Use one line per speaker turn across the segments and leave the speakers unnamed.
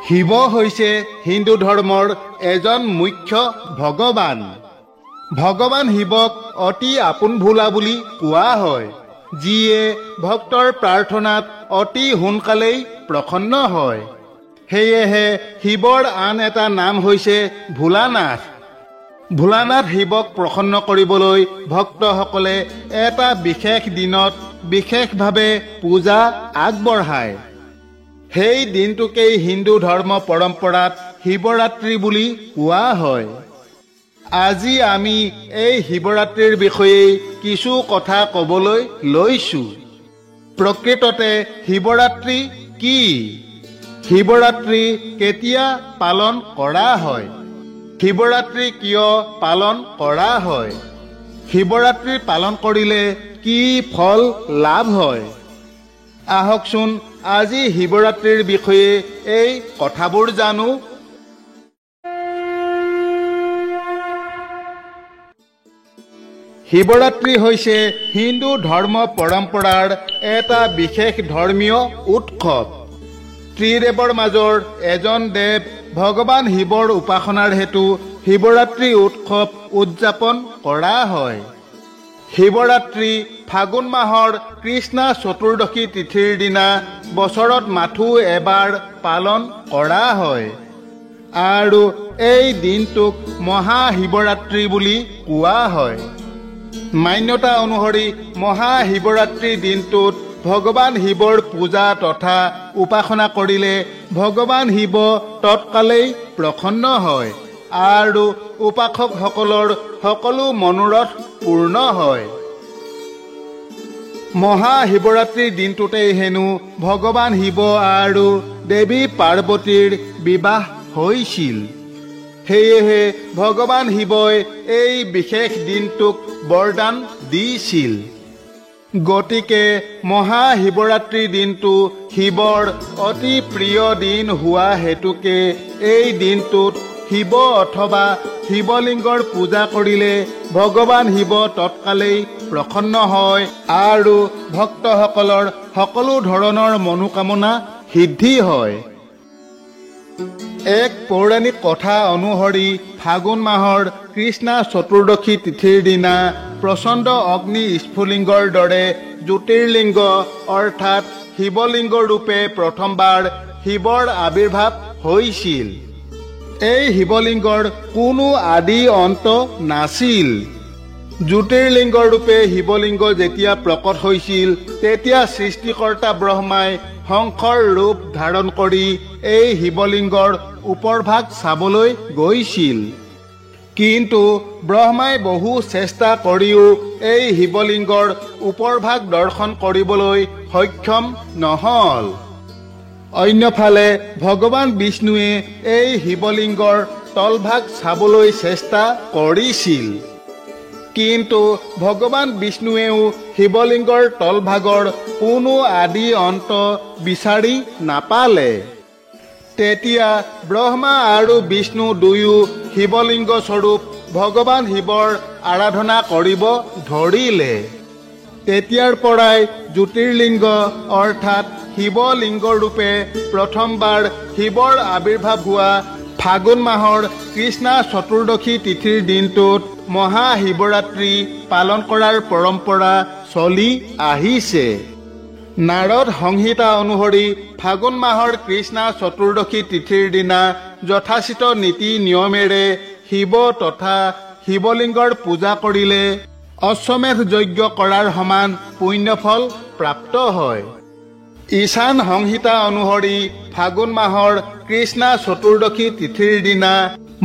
শিৱ হৈছে হিন্দু ধৰ্মৰ এজন মুখ্য ভগৱান। ভগৱান শিৱক অতি আপোন ভোলা বুলি কোৱা হয়, যিয়ে ভক্তৰ প্ৰাৰ্থনাত অতি সোনকালেই প্ৰসন্ন হয়। সেয়েহে শিৱৰ আন এটা নাম হৈছে ভোলানাথ। ভোলানাথ শিৱক প্ৰসন্ন কৰিবলৈ ভক্তসকলে এটা বিশেষ দিনত বিশেষভাৱে পূজা আগবঢ়ায়। সেই দিনটোকেই হিন্দু ধৰ্ম পৰম্পৰাত শিৱৰাত্ৰি বুলি কোৱা হয়। আজি আমি এই শিৱৰাত্ৰিৰ বিষয়ে কিছু কথা ক'বলৈ লৈছোঁ। প্ৰকৃততে শিৱৰাত্ৰি কি? শিৱৰাত্ৰি কেতিয়া পালন কৰা হয়? শিৱৰাত্ৰি কিয় পালন কৰা হয়? শিৱৰাত্ৰি পালন কৰিলে কি ফল লাভ হয়? আহকচোন আজি শিৱৰাত্ৰিৰ বিষয়ে এই কথাবোৰ জানো। শিৱৰাত্ৰি হৈছে হিন্দু ধৰ্ম পৰম্পৰাৰ এটা বিশেষ ধৰ্মীয় উৎসৱ। ত্ৰিদেৱৰ মাজৰ এজন দেৱ ভগৱান শিৱৰ উপাসনাৰ হেতু শিৱৰাত্ৰি উৎসৱ উদযাপন কৰা হয়। শিৱৰাত্ৰি ফাগুন মাহৰ কৃষ্ণা চতুৰ্দশী তিথিৰ দিনা বছৰত মাথো এবাৰ পালন কৰা হয় আৰু এই দিনটোক মহাশিৱৰাত্ৰি বুলি কোৱা হয়। মান্যতা অনুসৰি মহাশিৱৰাত্ৰি দিনটোত ভগৱান শিৱৰ পূজা তথা উপাসনা কৰিলে ভগৱান শিৱ তৎকালেই প্ৰসন্ন হয় আৰু উপাসকসকলৰ সকলো মনোৰথ পূৰ্ণ হয়। মহাশিৱৰাত্ৰিৰ দিনটোতেই হেনো ভগৱান শিৱ আৰু দেৱী পাৰ্বতীৰ বিবাহ হৈছিল। সেয়েহে ভগৱান শিৱই এই বিশেষ দিনটোক বৰদান দিছিল। গতিকে মহাশিৱৰাত্ৰিৰ দিনটো শিৱৰ অতি প্ৰিয় দিন হোৱা হেতুকে এই দিনটোত শিৱ অথবা শিৱলিংগৰ পূজা কৰিলে ভগৱান শিৱ তৎকালেই প্ৰসন্ন হয় আৰু ভক্তসকলৰ সকলো ধৰণৰ মনোকামনা সিদ্ধি হয়। এক পৌৰাণিক কথা অনুসৰি ফাগুন মাহৰ কৃষ্ণা চতুৰ্দশী তিথিৰ দিনা প্ৰচণ্ড অগ্নি স্ফুলিংগৰ দৰে জ্যোতিৰ্লিংগ অৰ্থাৎ শিৱলিংগ ৰূপে প্ৰথমবাৰ শিৱৰ আৱিৰ্ভাৱ হৈছিল। এই শিৱলিংগৰ কোনো আদি অন্ত নাছিল। জ্যোতিৰ্লিংগ ৰূপে শিৱলিংগ যেতিয়া প্ৰকট হৈছিল তেতিয়া সৃষ্টিকৰ্তা ব্ৰহ্মাই শংকৰ ৰূপ ধাৰণ কৰি এই শিৱলিংগৰ ওপৰভাগ চাবলৈ গৈছিল। কিন্তু ব্ৰহ্মাই বহু চেষ্টা কৰিও এই শিৱলিংগৰ ওপৰভাগ দৰ্শন কৰিবলৈ সক্ষম নহল। অন্যফালে ভগৱান বিষ্ণুৱে এই শিৱলিংগৰ তলভাগ চাবলৈ চেষ্টা কৰিছিল। কিন্তু ভগৱান বিষ্ণুৱেও শিৱলিংগৰ তলভাগৰ কোনো আদি অন্ত বিচাৰি নাপালে। তেতিয়া ব্ৰহ্মা আৰু বিষ্ণু দুয়ো শিৱলিংগ স্বৰূপ ভগৱান শিৱৰ আৰাধনা কৰিব ধৰিলে। তেতিয়াৰ পৰাই জ্যোতিৰ্লিংগ অৰ্থাৎ শিৱলিংগ ৰূপে প্ৰথমবাৰ শিৱৰ আৱিৰ্ভাৱ হোৱা ফাগুন মাহৰ কৃষ্ণা চতুৰ্দশী তিথিৰ দিনটোত মহাশিৱৰাত্ৰি পালন কৰাৰ পৰম্পৰা চলি আহিছে। নাৰদ সংহিতা অনুসৰি ফাগুন মাহৰ কৃষ্ণা চতুৰ্দশী তিথিৰ দিনা যথাচিত নীতি নিয়মেৰে শিৱ তথা শিৱলিংগৰ পূজা কৰিলে অশ্বমেধ যজ্ঞ কৰাৰ সমান পুণ্যফল প্ৰাপ্ত হয়। ঈশান সংহিতা অনুসৰি ফাগুন মাহৰ কৃষ্ণা চতুৰ্দশী তিথিৰ দিনা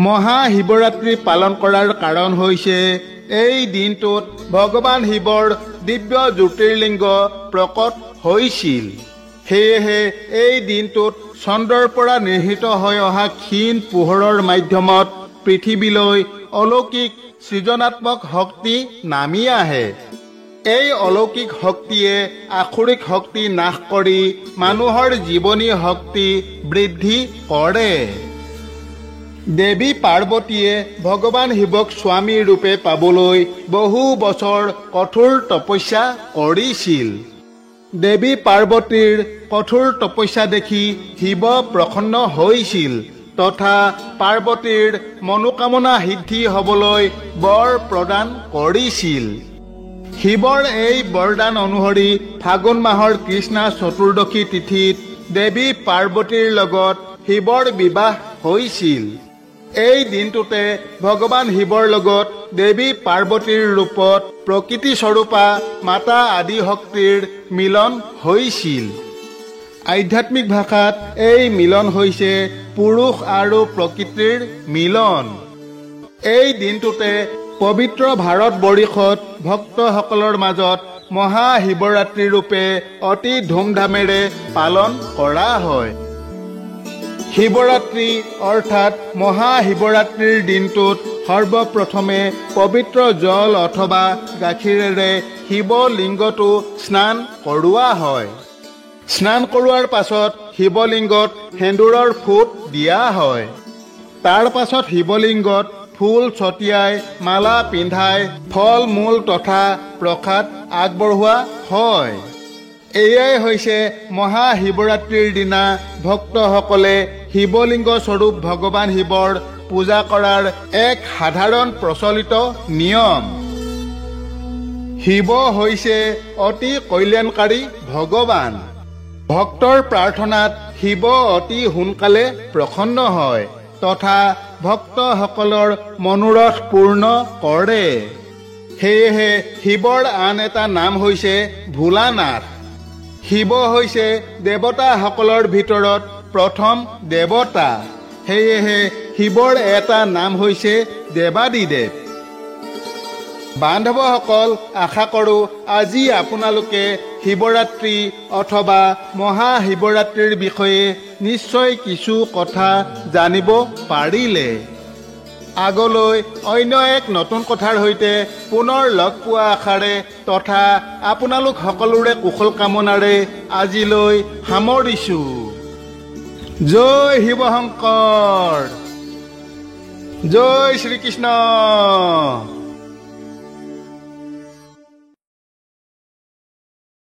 মহাশিৱৰাত্ৰি পালন কৰাৰ কাৰণ হৈছে এই দিনটোত ভগৱান শিৱৰ দিব্য জ্যোতিৰ্লিংগ প্ৰকট হৈছিল। সেয়েহে এই দিনটোত চন্দ্ৰৰ পৰা নিৰ্হিত হৈ অহা ক্ষীণ পোহৰৰ মাধ্যমত পৃথিৱীলৈ অলৌকিক সৃজনাত্মক শক্তি নামি আহে। এই অলৌকিক শক্তিয়ে আসুৰিক শক্তি নাশ কৰি মানুহৰ জীৱনী শক্তি বৃদ্ধি কৰে। দেৱী পাৰ্বতীয়ে ভগৱান শিৱক স্বামী ৰূপে পাবলৈ বহু বছৰ কঠোৰ তপস্যা কৰিছিল। দেৱী পাৰ্বতীৰ কঠোৰ তপস্যা দেখি শিৱ প্ৰসন্ন হৈছিল তথা পাৰ্বতীৰ মনোকামনা সিদ্ধি হ'বলৈ বৰ প্ৰদান কৰিছিল। শিৱৰ এই বৰদান অনুসৰি ফাগুন মাহৰ কৃষ্ণা চতুৰ্দশী তিথিত দেৱী পাৰ্বতীৰ লগত শিৱৰ বিবাহ হৈছিল। এই দিনটোতে ভগৱান শিৱৰ লগত দেৱী পাৰ্বতীৰ ৰূপত প্ৰকৃতি স্বৰূপা মাতা আদি শক্তিৰ মিলন হৈছিল। আধ্যাত্মিক ভাষাত এই মিলন হৈছে পুৰুষ আৰু প্ৰকৃতিৰ মিলন। এই দিনটোতে পবিত্ৰ ভাৰতবৰ্ষত ভক্তসকলৰ মাজত মহাশিৱৰাত্ৰি ৰূপে অতি ধুমধামেৰে পালন কৰা হয়। শিৱৰাত্ৰি অৰ্থাৎ মহাশিৱৰাত্ৰিৰ দিনটোত সৰ্বপ্ৰথমে পবিত্ৰ জল অথবা গাখীৰেৰে শিৱলিংগটো স্নান কৰোৱা হয়। স্নান কৰোৱাৰ পাছত শিৱলিংগত সেন্দুৰৰ ফুট দিয়া হয়। তাৰ পাছত শিৱলিংগত ফুল ছটিয়াই মালা পিন্ধাই ফল মূল তথা প্ৰসাদ আগবঢ়োৱা হয়। এয়াই হৈছে মহাশিৱৰাত্ৰিৰ দিনা ভক্তসকলে শিৱলিংগ স্বৰূপ ভগৱান শিৱৰ পূজা কৰাৰ এক সাধাৰণ প্ৰচলিত নিয়ম। শিৱ হৈছে অতি কল্যাণকাৰী ভগৱান। ভক্তৰ প্ৰাৰ্থনাত শিৱ অতি সোনকালে প্ৰসন্ন হয় তথা ভক্তসকলৰ মনোৰথ পূৰ্ণ কৰে। সেয়েহে শিৱৰ আন এটা নাম হৈছে ভোলানাথ। শিৱ হৈছে দেৱতাসকলৰ ভিতৰত প্ৰথম দেৱতা। সেয়েহে শিৱৰ এটা নাম হৈছে দেৱাদিদেৱ। বান্ধৱসকল, আশা কৰোঁ আজি আপোনালোকে শিৱৰাত্ৰি অথবা মহাশিৱৰাত্ৰিৰ বিষয়ে নিশ্চয় কিছু কথা জানিব পাৰিলে। আগলৈ অন্য এক নতুন কথাৰ সৈতে পুনৰ লগ পোৱা আশাৰে তথা আপোনালোক সকলোৰে কুশল কামনাৰে আজিলৈ সামৰিছোঁ। জয় শিৱ শংকৰ, জয় শ্ৰীকৃষ্ণ।